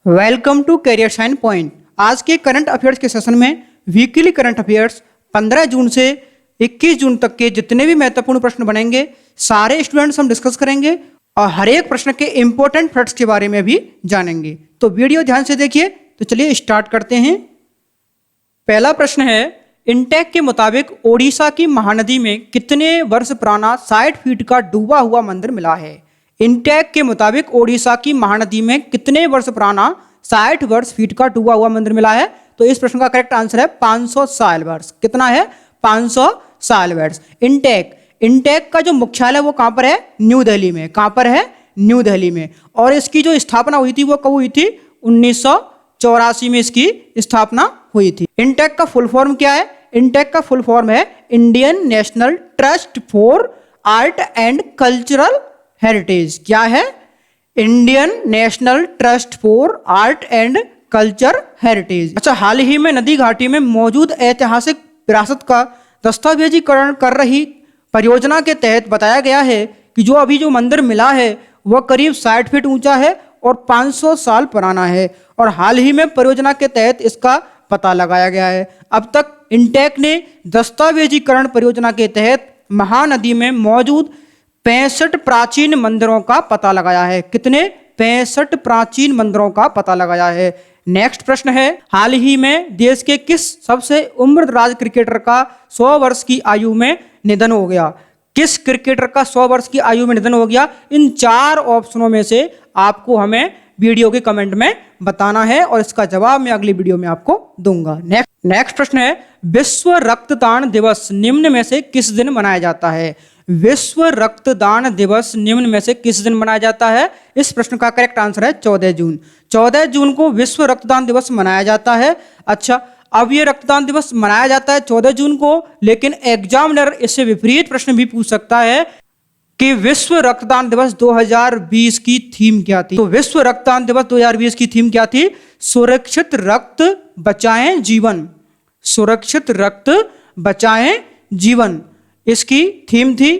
Welcome to career sign point. आज के current affairs के सेशन में वीकली करंट अफेयर्स 15 जून से 21 जून तक के जितने भी महत्वपूर्ण प्रश्न बनेंगे सारे स्टूडेंट्स हम डिस्कस करेंगे और हर एक प्रश्न के इंपॉर्टेंट फैक्ट्स के बारे में भी जानेंगे। तो वीडियो ध्यान से देखिए। तो चलिए स्टार्ट करते हैं। पहला प्रश्न है, इंटेक के मुताबिक ओडिशा की महानदी में कितने वर्ष पुराना 60 फीट का डूबा हुआ मंदिर मिला है? इंटेक के मुताबिक ओडिशा की महानदी में कितने वर्ष पुराना 60 फीट का डूबा हुआ मंदिर मिला है? तो इस प्रश्न का करेक्ट आंसर है 500 साल वर्ष। कितना है? 500 साल वर्ष। इंटेक का जो मुख्यालय वो कहां पर है? न्यू दिल्ली में। कहां पर है? न्यू दिल्ली में। और इसकी जो स्थापना हुई थी वो कब हुई थी? 1984 में इसकी स्थापना हुई थी। इंटेक का फुल फॉर्म क्या है? इंटेक का फुल फॉर्म है Indian national trust for art and cultural heritage. क्या है? Indian national trust for art and culture heritage. अच्छा, हाल ही में नदी घाटी में मौजूद ऐतिहासिक विरासत का दस्तावेजीकरण कर रही परियोजना के तहत बताया गया है कि जो मंदिर मिला है वह करीब 60 फीट ऊंचा है और 500 साल पुराना है और हाल ही में परियोजना के तहत इसका पता लगाया गया है। अब तक इंटेक ने दस्तावेजीकरण परियोजना के तहत महानदी में मौजूद 65 प्राचीन मंदिरों का पता लगाया है। कितने? 65 प्राचीन मंदिरों का पता लगाया है। नेक्स्ट प्रश्न है, हाल ही में देश के किस सबसे उम्रदराज क्रिकेटर का 100 वर्ष की आयु में निधन हो गया? किस क्रिकेटर का 100 वर्ष की आयु में निधन हो गया? इन 4 ऑप्शनों में से आपको हमें वीडियो के कमेंट में बताना है और इसका जवाब मैं अगली वीडियो में आपको दूंगा। नेक्स्ट प्रश्न है, विश्व रक्तदान दिवस निम्न में से किस दिन मनाया जाता है? विश्व रक्तदान दिवस निम्न में से किस दिन मनाया जाता है? इस प्रश्न का करेक्ट आंसर है 14 जून। 14 जून को विश्व रक्तदान दिवस मनाया जाता है। अच्छा, अब ये रक्तदान दिवस मनाया जाता है 14 जून को, लेकिन एग्जामिनर इससे विपरीत प्रश्न भी पूछ सकता है कि विश्व रक्तदान दिवस 2020 की थीम क्या थी? तो विश्व रक्तदान दिवस 2020 की थीम क्या थी? सुरक्षित रक्त बचाएं जीवन। सुरक्षित रक्त बचाएं जीवन इसकी थीम थी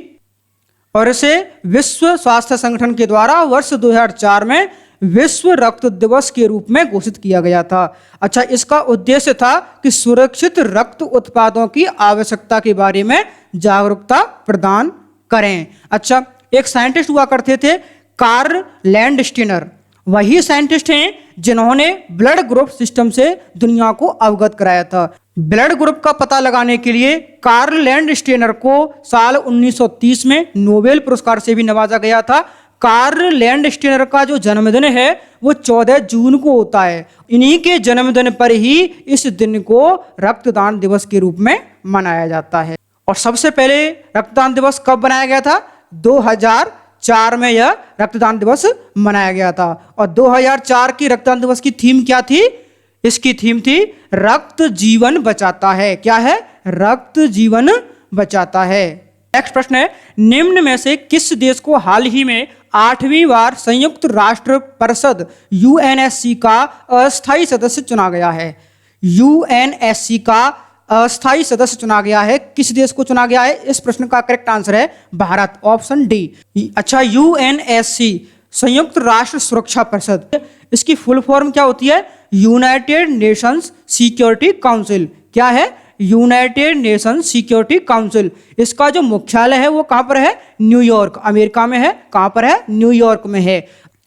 और इसे विश्व स्वास्थ्य संगठन के द्वारा वर्ष 2004 में विश्व रक्त दिवस के रूप में घोषित किया गया था। अच्छा, इसका उद्देश्य था कि सुरक्षित रक्त उत्पादों की आवश्यकता के बारे में जागरूकता प्रदान करें। अच्छा, एक साइंटिस्ट हुआ करते थे कार्ल लैंडस्टीनर। वही साइंटिस्ट हैं जिन्होंने ब्लड ग्रुप सिस्टम से दुनिया को अवगत कराया था। ब्लड ग्रुप का पता लगाने के लिए कार्ल लैंडस्टीनर को साल 1930 में नोबेल पुरस्कार से भी नवाजा गया था। कार्ल लैंडस्टीनर का जो जन्मदिन है वो 14 जून को होता है। इन्हीं के जन्मदिन पर ही इस दिन को रक्तदान दिवस के रूप में मनाया जाता है। और सबसे पहले रक्तदान दिवस कब बनाया गया था? 2004 में यह रक्तदान दिवस मनाया गया था। और 2004 की रक्तदान दिवस की थीम क्या थी? इसकी थीम थी रक्त जीवन बचाता है। क्या है? रक्त जीवन बचाता है। नेक्स्ट प्रश्न है, निम्न में से किस देश को हाल ही में 8वीं बार संयुक्त राष्ट्र परिषद यूएनएससी का अस्थायी सदस्य चुना गया है? यूएनएससी का अस्थायी सदस्य चुना गया है। किस देश को चुना गया है? इस प्रश्न का करेक्ट आंसर है भारत, ऑप्शन डी। अच्छा, यूएनएससी संयुक्त राष्ट्र सुरक्षा परिषद, इसकी फुल फॉर्म क्या होती है? United Nations security council. क्या है? United Nations security council. इसका जो मुख्यालय है वो कहां पर है? न्यूयॉर्क, अमेरिका में है। कहां पर है? न्यूयॉर्क में है।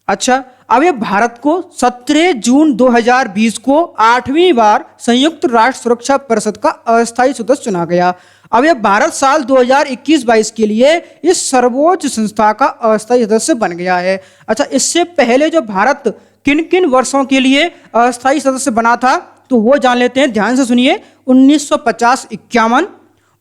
अच्छा, अब ये भारत को 17 जून 2020 को 8वीं बार संयुक्त राष्ट्र सुरक्षा परिषद का अस्थायी सदस्य चुना गया। अब यह भारत साल 2021-22 के लिए इस सर्वोच्च संस्था का अस्थायी सदस्य बन गया है। अच्छा, इससे पहले जो भारत किन किन वर्षों के लिए अस्थायी सदस्य बना था तो वो जान लेते हैं। ध्यान से सुनिए। 1950-51,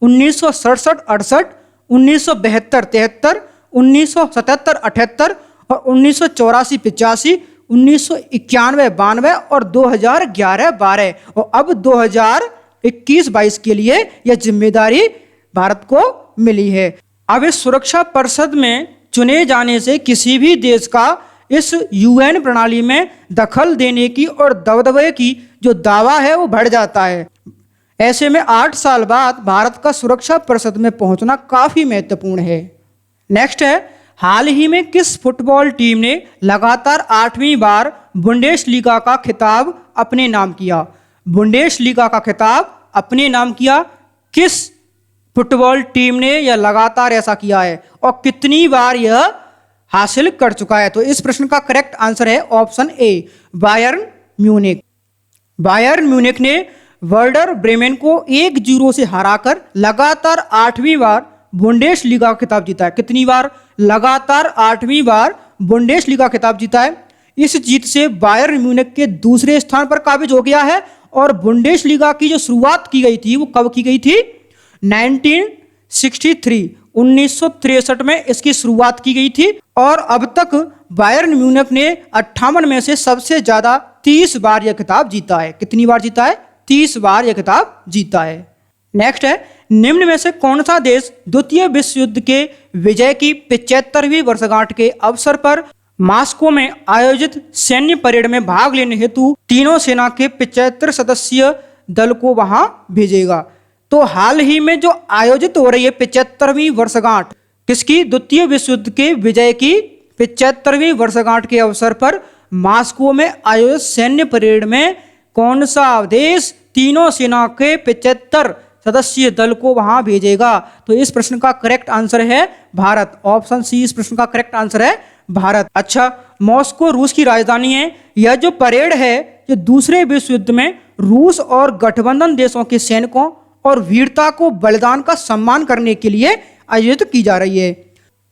1967-68, 1972-73, 1977-78 और 1984-85, 1991-92 और 2011-12 और अब 2021-22 के लिए यह जिम्मेदारी भारत को मिली है। अब इस सुरक्षा परिषद में चुने जाने से किसी भी देश का इस यूएन प्रणाली में दखल देने की और दबदबे की जो दावा है वो बढ़ जाता है। ऐसे में 8 साल बाद भारत का सुरक्षा परिषद में पहुंचना काफी महत्वपूर्ण है। नेक्स्ट है, हाल ही में किस फुटबॉल टीम ने लगातार 8वीं बार बुंडेसलीगा का खिताब अपने नाम किया? बुंडेसलीगा का खिताब अपने नाम किया किस फुटबॉल टीम ने यह लगातार ऐसा किया है और कितनी बार यह हासिल कर चुका है? तो इस प्रश्न का करेक्ट आंसर है option A, Bayern Munich. Bayern Munich ने वर्डर ब्रेमेन को 1-0 से हराकर लगातार 8वीं बार बुंडेसलीगा का खिताब जीता है। कितनी बार? लगातार 8वीं बार बुंडेसलीगा खिताब जीता है। इस जीत से बायर्न म्यूनिख के दूसरे स्थान पर काबिज हो गया है और बुंडेसलीगा की जो शुरुआत की गई थी वो कब की गई थी? 1963 में इसकी शुरुआत की गई थी और अब तक बायर्न म्यूनिख ने 58 में से सबसे ज्यादा 30 बार यह खिताब जीता है। कितनी बार जीता है? 30 बार यह खिताब जीता है। नेक्स्ट है, निम्न में से कौन सा देश द्वितीय विश्व युद्ध के विजय की 75वीं वर्षगांठ के अवसर पर मॉस्को में आयोजित सैन्य परेड में भाग लेने हेतु तीनों सेना के 75 सदस्यीय दल को वहां भेजेगा? तो हाल ही में जो आयोजित हो रही है 75वीं वर्षगांठ किसकी? द्वितीय विश्व युद्ध के विजय की 75वीं वर्षगांठ के अवसर पर मॉस्को में आयोजित सैन्य परेड में कौन सा देश तीनों सेना के 75 सदस्यीय दल को वहां भेजेगा? तो इस प्रश्न का करेक्ट आंसर है भारत। ऑप्शन सी इस प्रश्न का करेक्ट आंसर है भारत। अच्छा, मॉस्को रूस की राजधानी है। यह जो परेड है ये दूसरे विश्व युद्ध में रूस और गठबंधन देशों के सैनिकों और वीरता को बलिदान का सम्मान करने के लिए आयोजित की जा रही है।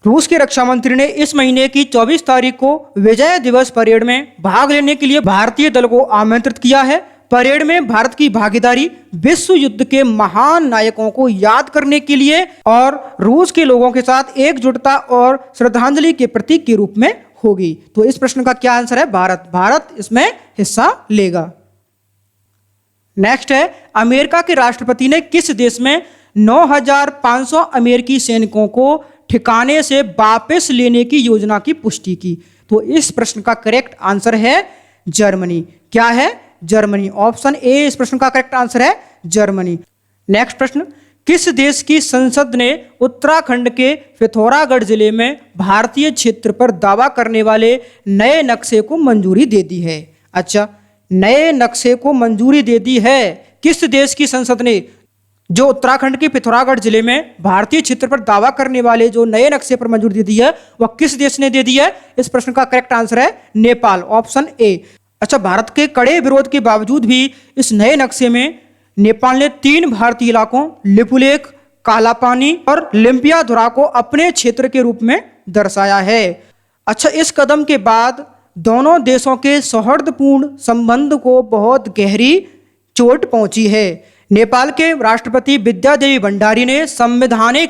रूस के रक्षा मंत्री ने इस महीने की 24 तारीख को विजय दिवस परेड में भाग लेने के लिए भारतीय दल को आमंत्रित किया है। परेड में भारत की भागीदारी विश्व युद्ध के महान नायकों को याद करने के लिए और रूस के लोगों के साथ एकजुटता और श्रद्धांजलि के प्रतीक के रूप में होगी। तो इस प्रश्न का क्या आंसर है? भारत। भारत इसमें हिस्सा लेगा। नेक्स्ट है, अमेरिका के राष्ट्रपति ने किस देश में 9,500 अमेरिकी सैनिकों को ठिकाने से वापस लेने की योजना की पुष्टि की? तो इस प्रश्न का करेक्ट आंसर है जर्मनी। क्या है? जर्मनी। ऑप्शन ए इस प्रश्न का करेक्ट आंसर है जर्मनी। नेक्स्ट प्रश्न, किस देश की संसद ने उत्तराखंड के पिथौरागढ़ जिले में भारतीय क्षेत्र पर दावा करने वाले नए नक्शे को मंजूरी दे दी है? अच्छा, नए नक्शे को मंजूरी दे दी है किस देश की संसद ने? जो उत्तराखंड के पिथौरागढ़ जिले में भारतीय क्षेत्र पर दावा करने वाले जो नए नक्शे पर मंजूरी दे दी है वह किस देश ने दे दी है? इस प्रश्न का करेक्ट आंसर है नेपाल। Option A. अच्छा, भारत के कड़े विरोध के बावजूद भी इस नए नक्शे में नेपाल ने 3 भारतीय इलाकों लिपुलेख, कालापानी और लिम्पियाधुरा को अपने क्षेत्र के रूप में दर्शाया है। अच्छा, इस कदम के बाद दोनों देशों के सौहार्दपूर्ण संबंध को बहुत गहरी चोट पहुंची है। नेपाल के राष्ट्रपति विद्यादेवी भंडारी ने संवैधानिक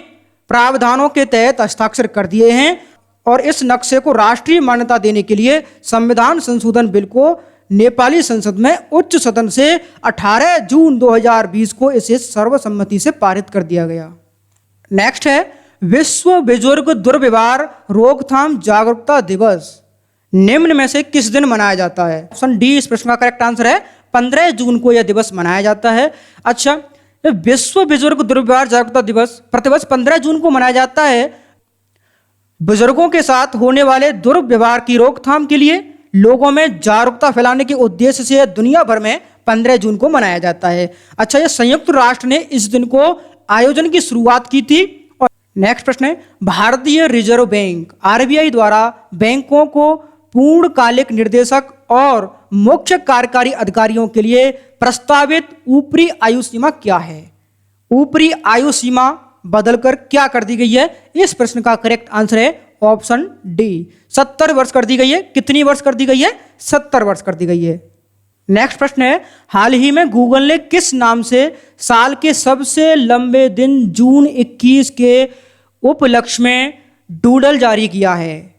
प्रावधानों के तहत हस्ताक्षर कर दिए हैं और इस नक्शे को राष्ट्रीय मान्यता देने के लिए संविधान संशोधन बिल को नेपाली संसद में उच्च सदन से 18 जून 2020 को इसे सर्वसम्मति से पारित कर दिया गया। नेक्स्ट है, विश्व बुजुर्ग दुर्व्यवहार रोकथाम जागरूकता दिवस निम्न में से किस दिन मनाया जाता है? ऑप्शन डी इस प्रश्न का करेक्ट आंसर है 15 जून को यह दिवस मनाया जाता है। अच्छा, विश्व बुजुर्ग दुर्व्यवहार जागरूकता दिवस प्रतिवर्ष 15 जून को मनाया जाता है। बुजुर्गों के साथ होने वाले दुर्व्यवहार की रोकथाम के लिए लोगों में जागरूकता फैलाने के उद्देश्य से दुनिया भर में 15 जून को मनाया जाता है। अच्छा, यह संयुक्त राष्ट्र ने इस दिन को आयोजन की शुरुआत की थी। और नेक्स्ट प्रश्न है, भारतीय रिजर्व बैंक आरबीआई द्वारा बैंकों को पूर्णकालिक निर्देशक और मुख्य कार्यकारी अधिकारियों के लिए प्रस्तावित ऊपरी आयु सीमा क्या है? ऊपरी आयु सीमा बदलकर क्या कर दी गई है? इस प्रश्न का करेक्ट आंसर है ऑप्शन डी 70 वर्ष कर दी गई है। कितनी वर्ष कर दी गई है? 70 वर्ष कर दी गई है। नेक्स्ट प्रश्न है, हाल ही में गूगल ने किस नाम से साल के सबसे लंबे दिन जून 21 के उपलक्ष्य में डूडल जारी किया है?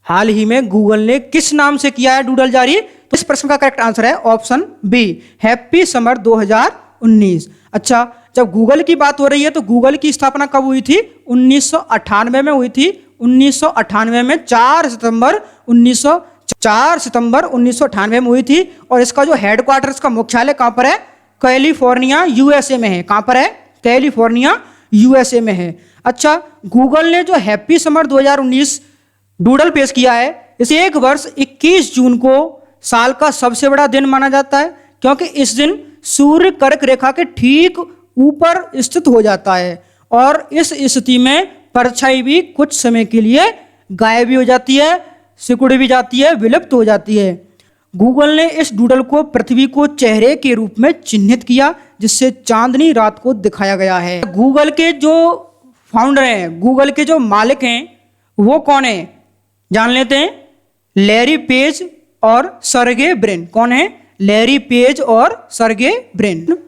हाल ही में गूगल ने किस नाम से किया है डूडल जारी? तो इस प्रश्न का करेक्ट आंसर है ऑप्शन बी, हैप्पी समर 2019। अच्छा, जब गूगल की बात हो रही है तो गूगल की स्थापना कब हुई थी? 1998 में हुई थी। 1998 में 4 सितंबर 1998 में हुई थी। और इसका जो हेडक्वार्टर, इसका मुख्यालय कहाँ पर है? कैलिफोर्निया यूएसए में है। कहाँ पर है? कैलिफोर्निया यूएसए में है। अच्छा, गूगल ने जो हैप्पी समर 2019 डूडल पेश किया है, इसे एक वर्ष 21 जून को साल का सबसे बड़ा दिन माना जाता है, क्योंकि इस दिन सूर्य कर्क रेखा के ठीक ऊपर स्थित हो जाता है और इस स्थिति में परछाई भी कुछ समय के लिए गायब भी हो जाती है, सिकुड़ भी जाती है, विलुप्त हो जाती है। गूगल ने इस डूडल को पृथ्वी को चेहरे के रूप में चिन्हित किया, जिससे चांदनी रात को दिखाया गया है। गूगल के जो फाउंडर हैं, गूगल के जो मालिक हैं, वो कौन है? जान लेते हैं। लैरी पेज और सर्गे ब्रिन। कौन है? लैरी पेज और सर्गे ब्रिन।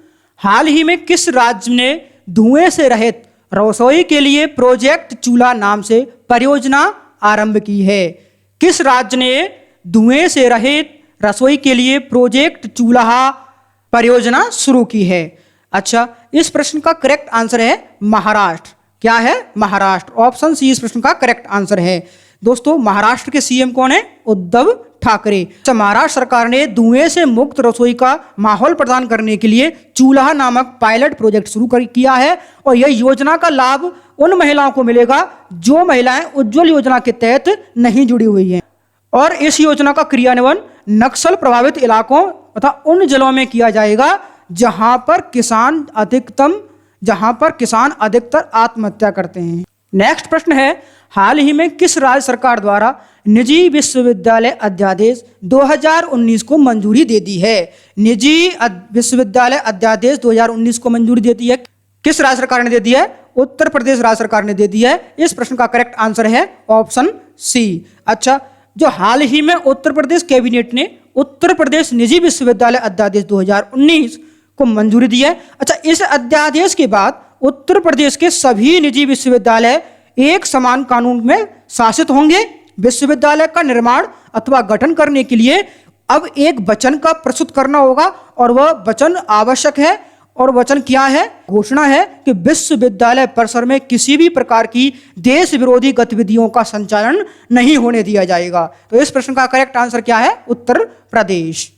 हाल ही में किस राज्य ने धुएं से रहित रसोई के लिए प्रोजेक्ट चूल्हा नाम से परियोजना आरंभ की है? किस राज्य ने धुएं से रहित रसोई के लिए प्रोजेक्ट चूल्हा परियोजना शुरू की है? अच्छा, इस प्रश्न का करेक्ट आंसर है महाराष्ट्र। क्या है? महाराष्ट्र। ऑप्शन सी इस प्रश्न का करेक्ट आंसर है। दोस्तों, महाराष्ट्र के सीएम कौन है? उद्धव ठाकरे। अच्छा, महाराष्ट्र सरकार ने धुएं से मुक्त रसोई का माहौल प्रदान करने के लिए चूल्हा नामक पायलट प्रोजेक्ट शुरू किया है और यह योजना का लाभ उन महिलाओं को मिलेगा जो महिलाएं उज्ज्वल योजना के तहत नहीं जुड़ी हुई हैं। और इस योजना का क्रियान्वयन नक्सल प्रभावित इलाकों तथा उन जिलों में किया जाएगा जहां पर किसान अधिकतर आत्महत्या करते हैं। नेक्स्ट प्रश्न है, हाल ही में किस राज्य सरकार द्वारा निजी विश्वविद्यालय अध्यादेश 2019 को मंजूरी दे दी है? निजी विश्वविद्यालय अध्यादेश 2019 को मंजूरी देती है किस राज्य सरकार ने दे दी है? उत्तर प्रदेश राज्य सरकार ने दे दी है। इस प्रश्न का करेक्ट आंसर है ऑप्शन सी। अच्छा, जो हाल ही में उत्तर प्रदेश कैबिनेट ने उत्तर प्रदेश निजी विश्वविद्यालय अध्यादेश 2019 को मंजूरी दी है। अच्छा, इस अध्यादेश के बाद उत्तर प्रदेश के सभी निजी विश्वविद्यालय एक समान कानून में शासित होंगे। विश्वविद्यालय का निर्माण अथवा गठन करने के लिए अब एक वचन का प्रस्तुत करना होगा और वह वचन आवश्यक है। और वचन क्या है? घोषणा है कि विश्वविद्यालय परिसर में किसी भी प्रकार की देश विरोधी गतिविधियों का संचालन नहीं होने दिया जाएगा। तो इस प्रश्न का करेक्ट आंसर क्या है? उत्तर प्रदेश।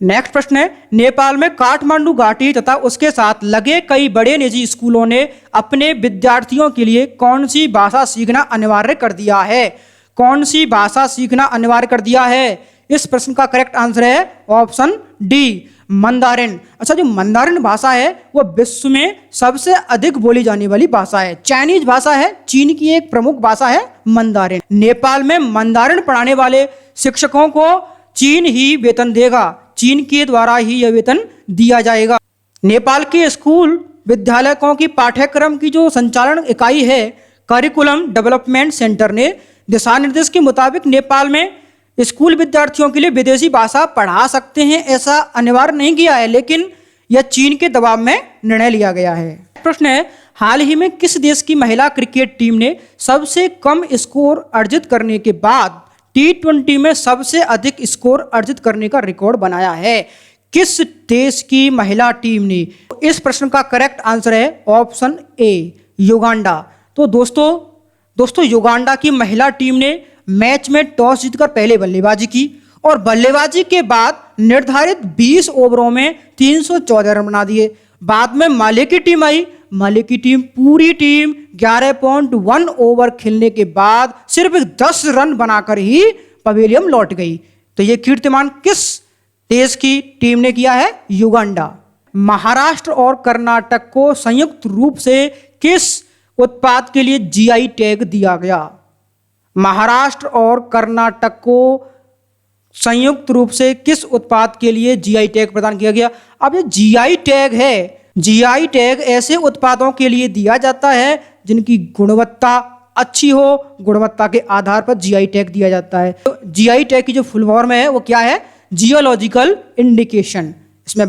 नेक्स्ट प्रश्न है, नेपाल में काठमांडू घाटी तथा उसके साथ लगे कई बड़े निजी स्कूलों ने अपने विद्यार्थियों के लिए कौन सी भाषा सीखना अनिवार्य कर दिया है? कौन सी भाषा सीखना अनिवार्य कर दिया है? इस प्रश्न का करेक्ट आंसर है ऑप्शन डी, मंदारिन। अच्छा, जो मंदारिन भाषा है वो विश्व में सबसे अधिक बोली जाने वाली भाषा है। चाइनीज भाषा है, चीन की एक प्रमुख भाषा है मंदारिन। नेपाल में मंदारिन पढ़ाने वाले शिक्षकों को चीन ही वेतन देगा। चीन के द्वारा ही यह वेतन दिया जाएगा। नेपाल के स्कूल विद्यालयों की पाठ्यक्रम की जो संचालन इकाई है करिकुलम डेवलपमेंट सेंटर ने दिशा निर्देश के मुताबिक नेपाल में स्कूल विद्यार्थियों के लिए विदेशी भाषा पढ़ा सकते हैं, ऐसा अनिवार्य नहीं किया है, लेकिन यह चीन के दबाव में निर्णय लिया गया है। प्रश्न है, हाल ही में किस देश की महिला क्रिकेट टीम ने सबसे कम स्कोर अर्जित करने के बाद T20 में सबसे अधिक स्कोर अर्जित करने का रिकॉर्ड बनाया है? किस देश की महिला टीम ने? इस प्रश्न का करेक्ट आंसर है ऑप्शन ए, युगांडा। तो दोस्तों युगांडा की महिला टीम ने मैच में टॉस जीतकर पहले बल्लेबाजी की और बल्लेबाजी के बाद निर्धारित 20 ओवरों में 314 रन बना दिए। बाद में माले की टीम आई। माले की टीम पूरी टीम 11.1 ओवर खेलने के बाद सिर्फ 10 रन बनाकर ही पवेलियन लौट गई। तो यह कीर्तिमान किस देश की टीम ने किया है? युगांडा। महाराष्ट्र और कर्नाटक को संयुक्त रूप से किस उत्पाद के लिए जीआई टैग दिया गया? महाराष्ट्र और कर्नाटक को संयुक्त रूप से किस उत्पाद के लिए जीआई टैग प्रदान किया गया? अब ये जीआई टैग है, जीआई टैग ऐसे उत्पादों के लिए दिया जाता है जिनकी गुणवत्ता अच्छी हो, गुणवत्ता के आधार पर जीआई टैग दिया जाता है। तो जीआई टैग की जो फुल फॉर्म है वो क्या है? Geological indication. इसमें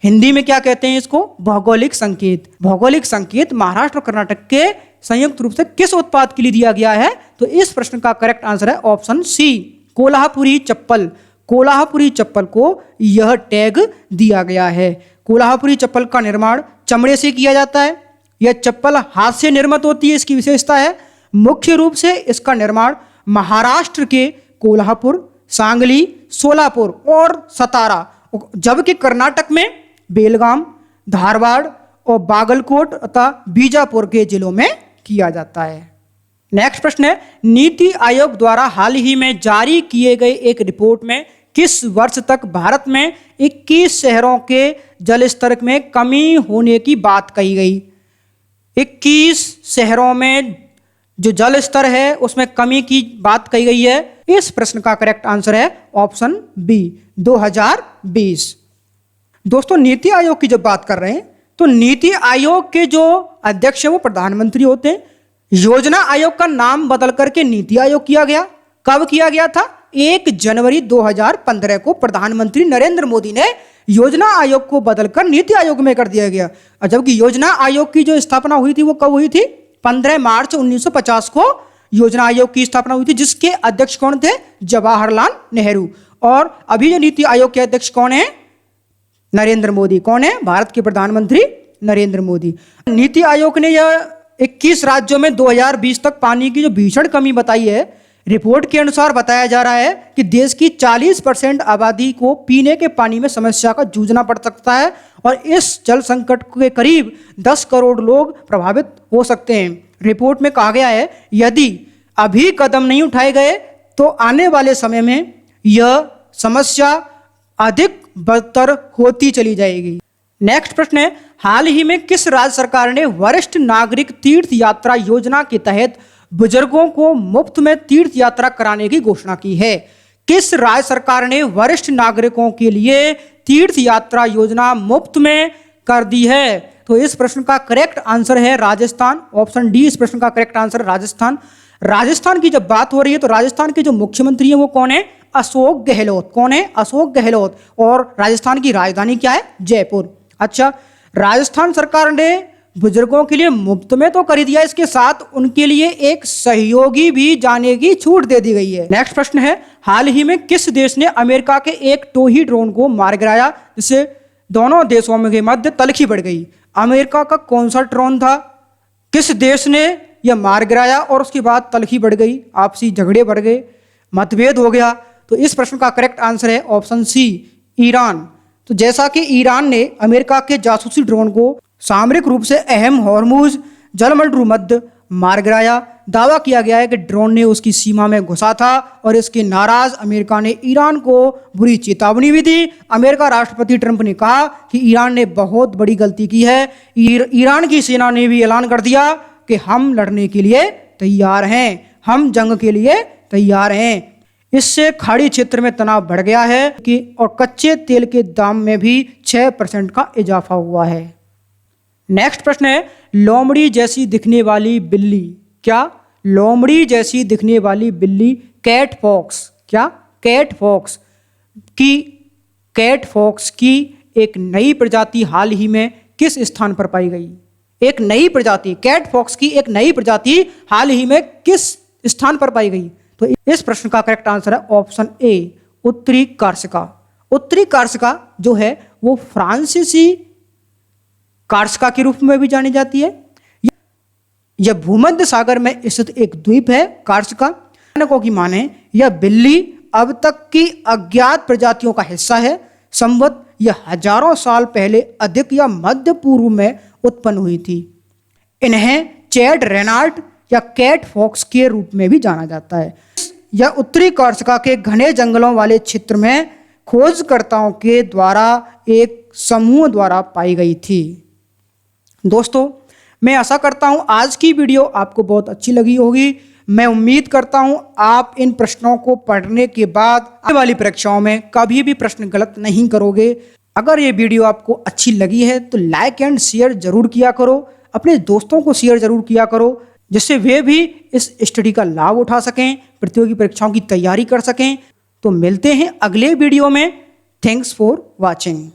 हिंदी में क्या कहते हैं इसको? भौगोलिक संकेत। भौगोलिक संकेत महाराष्ट्र और कर्नाटक के संयुक्त रूप से किस उत्पाद के लिए दिया गया है? तो इस प्रश्न का करेक्ट आंसर है ऑप्शन सी, कोल्हापुरी चप्पल। कोल्हापुरी चप्पल को यह टैग दिया गया है। कोल्हापुरी चप्पल का निर्माण चमड़े से किया जाता है। यह चप्पल हाथ से निर्मित होती है, इसकी विशेषता है। मुख्य रूप से इसका निर्माण महाराष्ट्र के कोल्हापुर, सांगली, सोलापुर और सतारा, जबकि कर्नाटक में बेलगाम, धारवाड़ और बागलकोट तथा बीजापुर के जिलों में किया जाता है। नेक्स्ट प्रश्न है, नीति आयोग द्वारा हाल ही में जारी किए गए एक रिपोर्ट में किस वर्ष तक भारत में 21 शहरों के जल स्तर में कमी होने की बात कही गई? 21 शहरों में जो जल स्तर है उसमें कमी की बात कही गई है। इस प्रश्न का करेक्ट आंसर है ऑप्शन बी, 2020। दोस्तों, नीति आयोग की जब बात कर रहे हैं तो नीति आयोग के जो अध्यक्ष है वो प्रधानमंत्री होते हैं। योजना आयोग का नाम बदल करके नीति आयोग किया गया। कब किया गया था? 1 जनवरी 2015 को प्रधानमंत्री नरेंद्र मोदी ने योजना आयोग को बदलकर नीति आयोग में कर दिया गया। और जबकि योजना आयोग की जो स्थापना हुई थी वो कब हुई थी? 15 मार्च 1950 को योजना आयोग की स्थापना हुई थी, जिसके अध्यक्ष कौन थे? जवाहरलाल नेहरू। और अभी जो नीति आयोग के अध्यक्ष कौन है? नरेंद्र मोदी। कौन है? भारत के प्रधानमंत्री नरेंद्र मोदी। नीति आयोग ने यह 21 राज्यों में 2020 तक पानी की जो भीषण कमी बताई है। रिपोर्ट के अनुसार बताया जा रहा है कि देश की 40% आबादी को पीने के पानी में समस्या का जूझना पड़ सकता है और इस जल संकट के करीब 10 करोड़ लोग प्रभावित हो सकते हैं। रिपोर्ट में कहा गया है यदि अभी कदम नहीं उठाए गए तो आने वाले समय में यह समस्या अधिक बदतर होती चली जाएगी। नेक्स्ट प्रश्न है, हाल ही में किस राज्य सरकार ने वरिष्ठ नागरिक तीर्थ यात्रा योजना के तहत बुजुर्गों को मुफ्त में तीर्थ यात्रा कराने की घोषणा की है? किस राज्य सरकार ने वरिष्ठ नागरिकों के लिए तीर्थ यात्रा योजना मुफ्त में कर दी है? तो इस प्रश्न का करेक्ट आंसर है राजस्थान। ऑप्शन डी इस प्रश्न का करेक्ट आंसर है राजस्थान। राजस्थान की जब बात हो रही है तो राजस्थान के जो मुख्यमंत्री हैं वो कौन है? अशोक गहलोत। कौन है? अशोक गहलोत। और राजस्थान की राजधानी क्या है? जयपुर। अच्छा, राजस्थान सरकार ने बुजुर्गों के लिए मुफ्त में तो कर दिया, इसके साथ उनके लिए एक सहयोगी भी जाने की छूट दे दी गई है। नेक्स्ट प्रश्न है, हाल ही में किस देश ने अमेरिका के एक टोही ड्रोन को मार गिराया, जिससे दोनों देशों के मध्य तलखी बढ़ गई? अमेरिका का कौन सा ड्रोन था? किस देश ने यह मार गिराया और उसके बाद तलखी बढ़ गई, आपसी झगड़े बढ़ गए, मतभेद हो गया? तो इस प्रश्न का करेक्ट आंसर है ऑप्शन सी, ईरान। तो जैसा कि ईरान ने अमेरिका के जासूसी ड्रोन को सामरिक रूप से अहम हॉर्मुज जलमंडल मध्य मार गिराया। दावा किया गया है कि ड्रोन ने उसकी सीमा में घुसा था और इसके नाराज अमेरिका ने ईरान को बुरी चेतावनी भी दी। अमेरिका राष्ट्रपति ट्रंप ने कहा कि ईरान ने बहुत बड़ी गलती की है। ईरान की सेना ने भी ऐलान कर दिया कि हम लड़ने के लिए तैयार हैं, हम जंग के लिए तैयार हैं। इससे खाड़ी क्षेत्र में तनाव बढ़ गया है कि और कच्चे तेल के दाम में भी 6% का इजाफा हुआ है। नेक्स्ट प्रश्न है, लोमड़ी जैसी दिखने वाली बिल्ली क्या? लोमड़ी जैसी दिखने वाली बिल्ली कैट फॉक्स। क्या? कैट फॉक्स की एक नई प्रजाति हाल ही में किस स्थान पर पाई गई? एक नई प्रजाति, कैट फॉक्स की एक नई प्रजाति हाल ही में किस स्थान पर पाई गई? तो इस प्रश्न का करेक्ट आंसर है ऑप्शन ए, उत्तरी कार्सिका। उत्तरी कार्सिका जो है वो फ्रांसीसी कार्सिका के रूप में भी जानी जाती है। यह भूमध्य सागर में स्थित एक द्वीप है। कार्सिका की माने यह बिल्ली अब तक की अज्ञात प्रजातियों का हिस्सा है। संभवत यह हजारों साल पहले अधिक या मध्य पूर्व में उत्पन्न हुई थी। इन्हें चैड रेनार्ड या कैट फॉक्स के रूप में भी जाना जाता है। यह उत्तरी कार्सिका के घने जंगलों वाले क्षेत्र में खोजकर्ताओं के द्वारा एक समूह द्वारा पाई गई थी। दोस्तों, मैं आशा करता हूं आज की वीडियो आपको बहुत अच्छी लगी होगी। मैं उम्मीद करता हूं आप इन प्रश्नों को पढ़ने के बाद आने वाली परीक्षाओं में कभी भी प्रश्न गलत नहीं करोगे। अगर ये वीडियो आपको अच्छी लगी है तो लाइक एंड शेयर जरूर किया करो, अपने दोस्तों को शेयर जरूर किया करो, जिससे वे भी इस स्टडी का लाभ उठा सकें, प्रतियोगी परीक्षाओं की तैयारी कर सकें। तो मिलते हैं अगले वीडियो में। Thanks for watching.